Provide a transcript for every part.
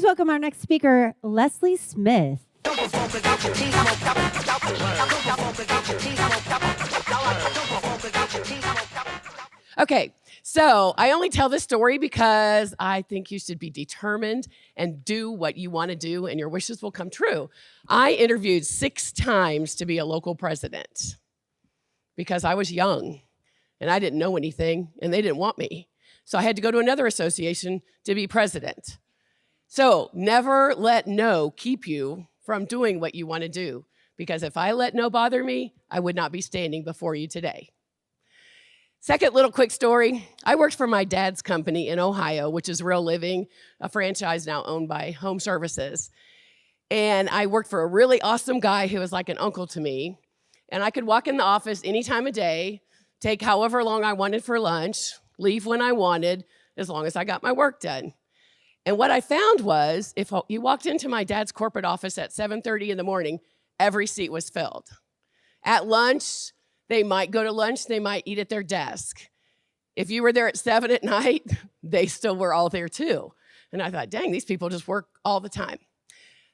Please welcome our next speaker, Leslie Smith. Okay, so I only tell this story because I think you should be determined and do what you want to do, and your wishes will come true. I interviewed 6 times to be a local president because I was young and I didn't know anything, and they didn't want me. So I had to go to another association to be president. So never let no keep you from doing what you want to do, because if I let no bother me, I would not be standing before you today. Second little quick story. I worked for my dad's company in Ohio, which is Real Living, a franchise now owned by Home Services. And I worked for a really awesome guy who was like an uncle to me. And I could walk in the office any time of day, take however long I wanted for lunch, leave when I wanted, as long as I got my work done. And what I found was, if you walked into my dad's corporate office at 7:30 in the morning, every seat was filled. At lunch, they might go to lunch, they might eat at their desk. If you were there at 7 at night, they still were all there too. And I thought, dang, these people just work all the time.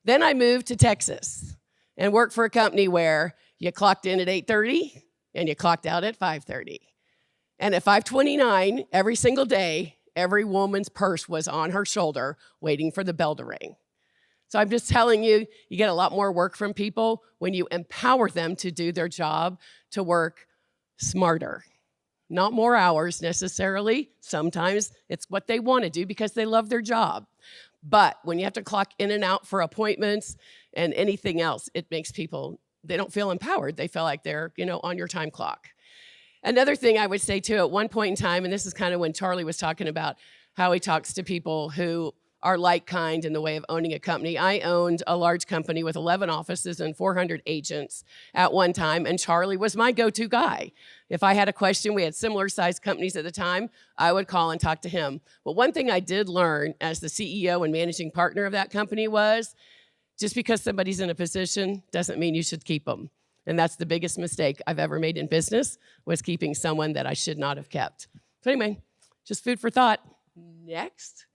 Then I moved to Texas and worked for a company where you clocked in at 8:30 and you clocked out at 5:30. And at 5:29, every single day, every woman's purse was on her shoulder waiting for the bell to ring. So I'm just telling you, you get a lot more work from people when you empower them to do their job, to work smarter. Not more hours necessarily. Sometimes it's what they want to do because they love their job. But when you have to clock in and out for appointments and anything else, it makes people, they don't feel empowered. They feel like they're, on your time clock. Another thing I would say too, at one point in time, and this is kind of when Charlie was talking about how he talks to people who are like kind in the way of owning a company. I owned a large company with 11 offices and 400 agents at one time, and Charlie was my go-to guy. If I had a question, we had similar sized companies at the time, I would call and talk to him. But one thing I did learn as the CEO and managing partner of that company was, just because somebody's in a position doesn't mean you should keep them. And that's the biggest mistake I've ever made in business, was keeping someone that I should not have kept. So anyway, just food for thought. Next.